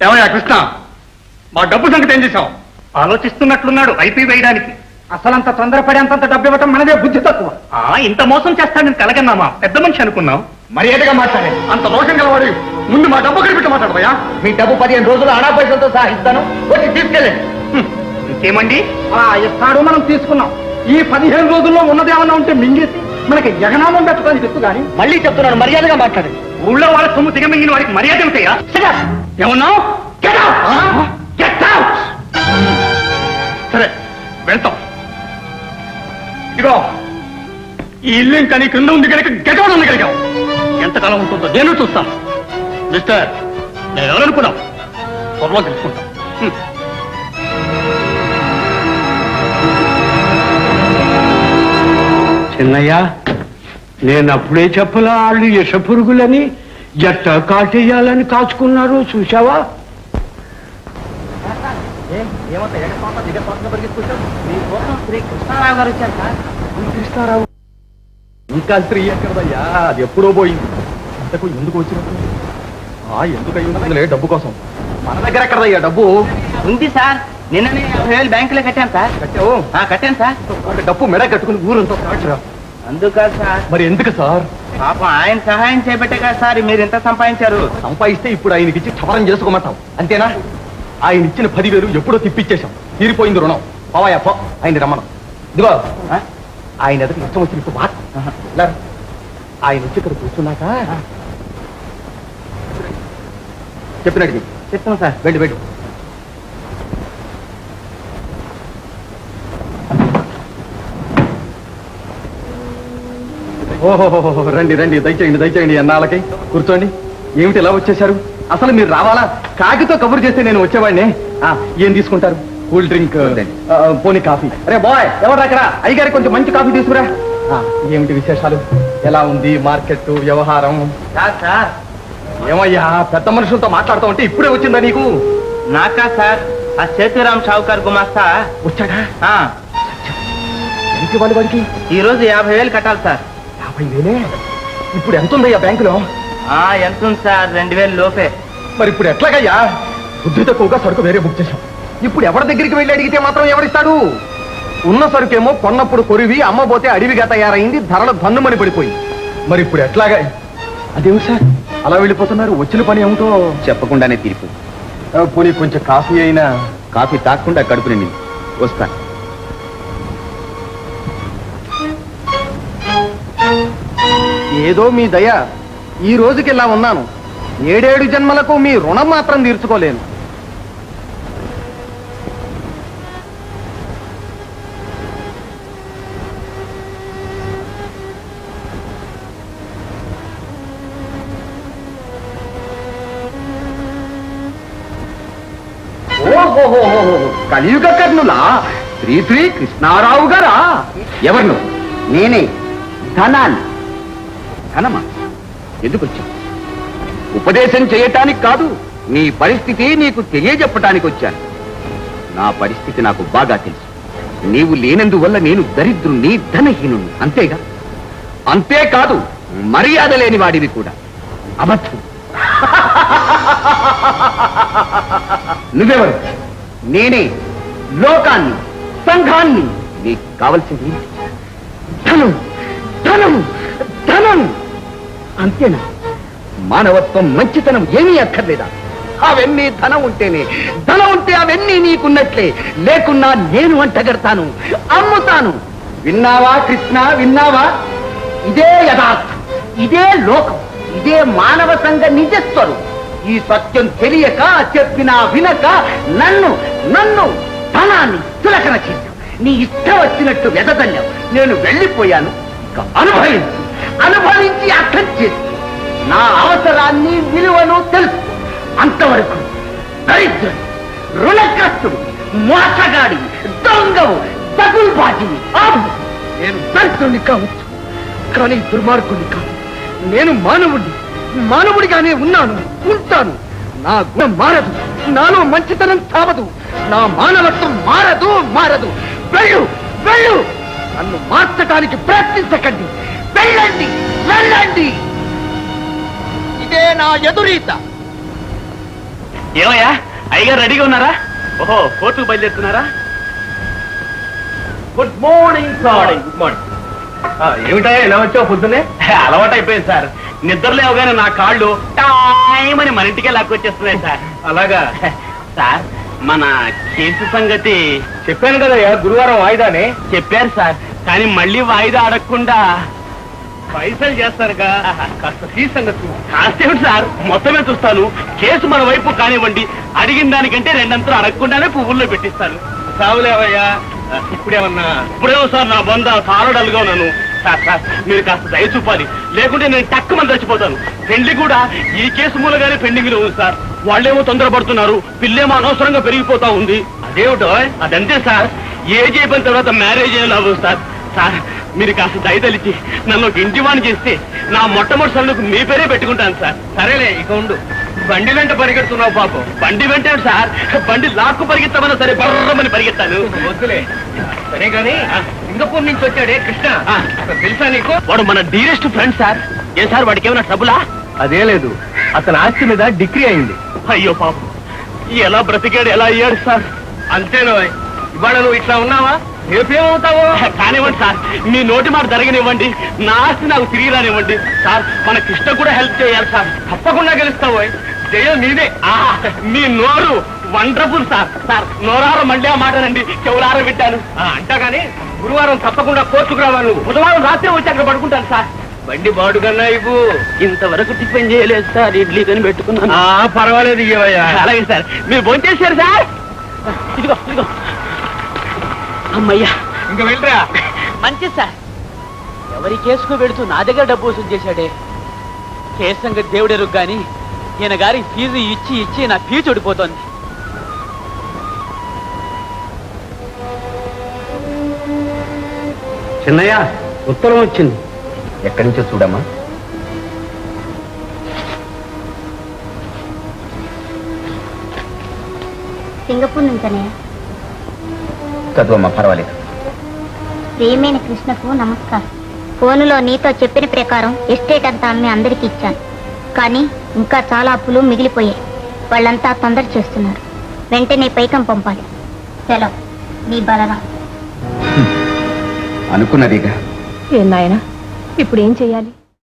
ఏమయ్యా కృష్ణ, మా డబ్బు సంగతి ఏం చేశావు? ఆలోచిస్తున్నట్లున్నాడు ఐపీ వేయడానికి. అసలంత తొందరపడి అంతంత డబ్బు ఇవ్వటం మనదే బుద్ధి తక్కువ. ఇంత మోసం చేస్తాడని కలగన్నామా? పెద్ద మనిషి అనుకున్నాం. మర్యాదగా మాట్లాడే అంత రోషం గలవాడు ముందు మా డబ్బు కనిపెట్టి మాట్లాడవయ్యా. మీ డబ్బు 15 రోజులు అనా పైసలతో సహా ఇస్తాను, వచ్చి తీసుకెళ్ళండి. ఇంకేమండి? ఇస్తాడు, మనం తీసుకున్నాం. ఈ 15 రోజుల్లో ఉన్నదేమన్నా ఉంటే మింగేసి మనకి జగనామం పెట్టడానికి చెప్తూ కానీ మళ్ళీ చెప్తున్నాను, మర్యాదగా మాట్లాడండి. ఊళ్ళో వాళ్ళ సొమ్ము దిగమింగిన వాడికి మర్యాద ఏమిటయ్యా? ఏమన్నావు? సరే వెళ్తాం. ఇగో ఈ ఇల్లు ఇంకా నీ క్రింద ఉంది కనుక గెటౌట్ ఉండగలిగావు. ఎంతకాలం ఉంటుందో నేను చూస్తాను. మిస్టర్, నేను ఎవరనుకున్నావు? త్వరలో తెలుసుకుంటాం. చిన్నయ్య, నేను అప్పుడే చెప్పలా వాళ్ళు యశపురుగులని జట్ట కాటేయాలని కాచుకున్నారు, చూసావా? కృష్ణారావు గారు వచ్చారు సార్. కృష్ణారావు ఇంకా స్త్రీ ఎక్కడదయ్యా? అది ఎప్పుడో పోయింది. ఇంతకు ఎందుకు వచ్చినట్టు? ఎందుకు అయ్యి ఉంటుందిలే, డబ్బు కోసం. మన దగ్గర ఎక్కడదయ్యా డబ్బు? ఉంది సార్, నిన్ననే 50,000 బ్యాంకులో కట్టాను సార్. కట్టావు? కట్టాను సార్. డబ్బు మెడ కట్టుకుని ఊరంతా సాక్షరా. అందుకాదు సార్. మరి ఎందుకు సార్? పాపం ఆయన సహాయం చేపట్టే కదా సార్ మీరు ఎంత సంపాదించారు. సంపాదిస్తే ఇప్పుడు ఆయనకి ఇచ్చి క్షవరం చేసుకోమంటాం అంతేనా? ఆయన ఇచ్చిన 10,000 ఎప్పుడో తిప్పిచ్చేశాం. తీరిపోయింది రుణం. పవాయా పో, ఆయన రమ్మను. ఇదిగో ఆయన ఎదుటి ఇష్టం వచ్చినట్టు బాగా ఆయన వచ్చి ఇక్కడ కూర్చున్నాక చెప్పినట్టు చెప్తాను సార్. వెళ్ళు వెళ్ళు. ఓహో రండి రండి, దయచేయండి దయచేయండి. ఎన్నాళ్ళకి కూర్చోండి. ఏమిటి ఇలా వచ్చేశారు? అసలు మీరు రావాలా? కాకితో కబురు చేస్తే నేను వచ్చేవాడిని. ఏం తీసుకుంటారు? కూల్ డ్రింక్, పోనీ కాఫీ. అరే బాయ్, ఎవరు అక్కడ? అయ్యగారికి కొంచెం మంచి కాఫీ తీసుకురా. ఏమిటి విశేషాలు? ఎలా ఉంది మార్కెట్ వ్యవహారం? సార్ ఏమయ్యా, పెద్ద మనుషులతో మాట్లాడుతూ ఉంటే ఇప్పుడే వచ్చిందా నీకు? నాకా సార్, ఆ సేతురాం షావుకార్ గుమాస్తా వచ్చాడా? ఎంత ఇవ్వాలి వాడికి? ఈ రోజు 50,000 కట్టాలి సార్. 50,000? ఇప్పుడు ఎంత ఉందయ్యా బ్యాంకులో? ఎంత ఉంది సార్? 2,000 లోపే. మరి ఇప్పుడు ఎట్లాగయ్యా? బుద్ధి తక్కువగా సరుకు వేరే బుక్ చేశాం. ఇప్పుడు ఎవరి దగ్గరికి వెళ్ళి అడిగితే మాత్రం ఎవరిస్తాడు? ఉన్న సరుకేమో కొన్నప్పుడు కొరివి, అమ్మబోతే అడవిగా తయారైంది, ధరలు ధన్నుమని పడిపోయి. మరి ఇప్పుడు ఎట్లాగా? అదేమిటి సార్ అలా వెళ్ళిపోతున్నారు? వచ్చిన పని ఏమిటో చెప్పకుండానే తీర్పు. పోనీ కొంచెం కాఫీ అయినా. కాఫీ తాకుండా కడుపు నిండింది, వస్తాను. ఏదో మీ దయ, ఈ రోజుకి ఇలా ఉన్నాను. 7 జన్మలకు మీ రుణం మాత్రం తీర్చుకోలేను. ఓహో, కలియుగ కర్ణులా? శ్రీ కృష్ణారావు గారా? ఎవరు? నేనే, ధనాన్ని. ధనమా? ఎందుకు వచ్చావు? ఉపదేశం చేయటానికి కాదు, నీ పరిస్థితి నీకు తెలియజెప్పటానికి వచ్చాను. నా పరిస్థితి నాకు బాగా తెలుసు. నీవు లేనందువల్ల నేను దరిద్రుణ్ణి, ధనహీనుణ్ణి. అంతేగా? అంతేకాదు, మర్యాద లేని వాడివి కూడా. అబద్ధం. నువ్వెవరు? నేనే, లోకాన్ని, సంఘాన్ని. నీకు కావలసింది ధనం, ధనం, ధనం. అంతేనా? మానవత్వం, మంచితనం ఏమీ అక్కర్లేదా? అవన్నీ ధనం ఉంటేనే. ధనం ఉంటే అవన్నీ నీకున్నట్లే. లేకున్నా నేను అంటగడతాను, అమ్ముతాను. విన్నావా కృష్ణ, విన్నావా? ఇదే యథార్థం, ఇదే లోకం, ఇదే మానవ సంఘ నిజస్వరం. ఈ సత్యం తెలియక, చెప్పినా వినక నన్ను నన్ను ధనాన్ని తులకన చేశావు. నీ ఇష్టం వచ్చినట్టు వెదజల్లావు. నేను వెళ్ళిపోయాను. ఇక అనుభవించు, అనుభవించి అర్థం చేసి నా అవసరాన్ని, విలువను తెలుసు. అంతవరకు దరిద్రుడు, రుణగ్రస్తుడు, మోసగాడి, దొంగవు, తగుల్బాజిని. నేను దరిద్రుని కావచ్చు, కానీ దుర్మార్గుని కాదు. నేను మానవుడిని, మానవుడిగానే ఉన్నాను, ఉంటాను. నా గుణం మారదు, నాలో మంచితనం చావదు, నా మానవత్వం మారదు, మారదు. వెళ్ళు, వెళ్ళు. నన్ను మార్చడానికి ప్రయత్నించకండి. వెళ్ళండి, వెళ్ళండి. ఇదే నా ఎదురీత. ఏమయ్యా అయ్యగారు రెడీగా ఉన్నారా? ఓహో కోర్టుకు బయలుదేరుతున్నారా? Good morning sir. Good morning. ఏమిటా ఎలా వచ్చావు పొద్దునే? అలవాటు అయిపోయింది సార్. నిద్ర లేవగానే నా కాళ్ళు టైం అని మన ఇంటికే లాక్కొచ్చేస్తున్నాయి సార్. అలాగా సార్ మన కేసు సంగతి చెప్పాను కదా గురువారం వాయిదానే. చెప్పారు సార్, కానీ మళ్ళీ వాయిదా అడగకుండా పైసలు చేస్తారుగా, కాస్త ఫీ సంగతి. కాసేపు సార్ మొత్తమే చూస్తాను. కేసు మన వైపు కానివ్వండి, అడిగిన దానికంటే రెండంతలు అడగకుండానే పువ్వుల్లో పెట్టిస్తాను. సావులేవయ్యా. ఇప్పుడేమన్నా ఇప్పుడేమో సార్ నా బంద కారడలుగా ఉన్నాను. సార్ సార్ మీరు కాస్త దయ చూపాలి, లేకుంటే నేను టక్కుమని చచ్చిపోతాను. పెళ్లి కూడా ఈ కేసు మూలగానే పెండింగ్ లో ఉంది సార్. వాళ్ళేమో తొందరపడుతున్నారు, పిల్లేమో అనవసరంగా పెరిగిపోతా ఉంది. అదేమిటో అదంతే సార్, ఏజ్ అయిపోయిన తర్వాత మ్యారేజ్ అయ్యేలా సార్. సార్ మీరు కాస్త దయతలిచి నన్ను ఒక ఇంటివాణి చేస్తే నా మొట్టమొదటి సరుకు మీ పేరే పెట్టుకుంటాను సార్. సరేలే ఇక ఉండు. బండి వెంట పరిగెడుతున్నావు పాపం. బండి వెంటాడు సార్, బండి లాక్కు పరిగెత్తామన్నా సరే బర్రమని పరిగెత్తాను. వద్దులే. సరే గాని సింగపూర్ నుంచి వచ్చాడే కృష్ణ, ఆ. అతను తెలుసా నీకు? వాడు మన డీరెస్ట్ ఫ్రెండ్ సార్. ఏ సార్ వాడికి ఏమైనా ట్రబులా? అదే లేదు, అతని ఆస్తి మీద డిగ్రీ అయింది. అయ్యో పాపం, ఎలా బ్రతికాడు, ఎలా అయ్యాడు సార్. అంతేనో. ఇవాళ నువ్వు ఇట్లా ఉన్నావా, రేపేమవుతావో? కానివ్వండి సార్, మీ నోటి మాట జరగనివ్వండి, నా ఆస్తి నాకు తిరిగి రానివ్వండి సార్. మన కృష్ణ కూడా హెల్ప్ చేయాలి సార్. తప్పకుండా గెలుస్తావు. జయం నీదే. మీ నోరు వండర్ఫుల్ సార్. సార్ నోరార మళ్ళీ ఆ మాటనండి, చెవులార విట్టాను. అంటా గాని గురువారం తప్పకుండా కోర్టుకు రావాలి నువ్వు. బుధవారం రాత్రి వచ్చి అక్కడ పడుకుంటాను సార్. బండి బాడుగన్నా ఇవ్వు. ఇంతవరకు టిఫిన్ చేయలేదు సార్, ఇడ్లీ కని పెట్టుకున్నాను. పర్వాలేదు ఇవ్వయ్యా. అలాగే సార్, మీరు భోంచేశారు సార్? ఇదిగో ఇదిగో. అమ్మయ్యా, ఇంక వెళ్ళరా. మంచిది సార్. ఎవరి కేసుకు పెడుతూ నా దగ్గర డబ్బు వసూలు చేశాడే. కేసు సంగతి దేవుడెరుగు గాని ఈయన గారి ఫీజు ఇచ్చి ఇచ్చి నా ఫీజు ఓడిపోతోంది. చిన్నయ్య ఉత్తరం వచ్చింది. ఎక్కడి నుంచో చూడమ్మా. సింగపూర్ నుంచనే. చదువమ్మా, పర్వాలేదు. ప్రియమైన కృష్ణకు నమస్కారం. ఫోనులో నీతో చెప్పిన ప్రకారం ఎస్టేట్ అంతా అమ్మి అందరికి ఇచ్చాను, కానీ ఇంకా చాలా అప్పులు మిగిలిపోయాయి. వాళ్ళంతా తొందర చేస్తున్నారు. వెంటనే పైకం పంపాలి. సెలవు, నీ బలరాం. అనుకున్నదిగా. ఏ నాయనా, ఇప్పుడు ఏం చెయ్యాలి?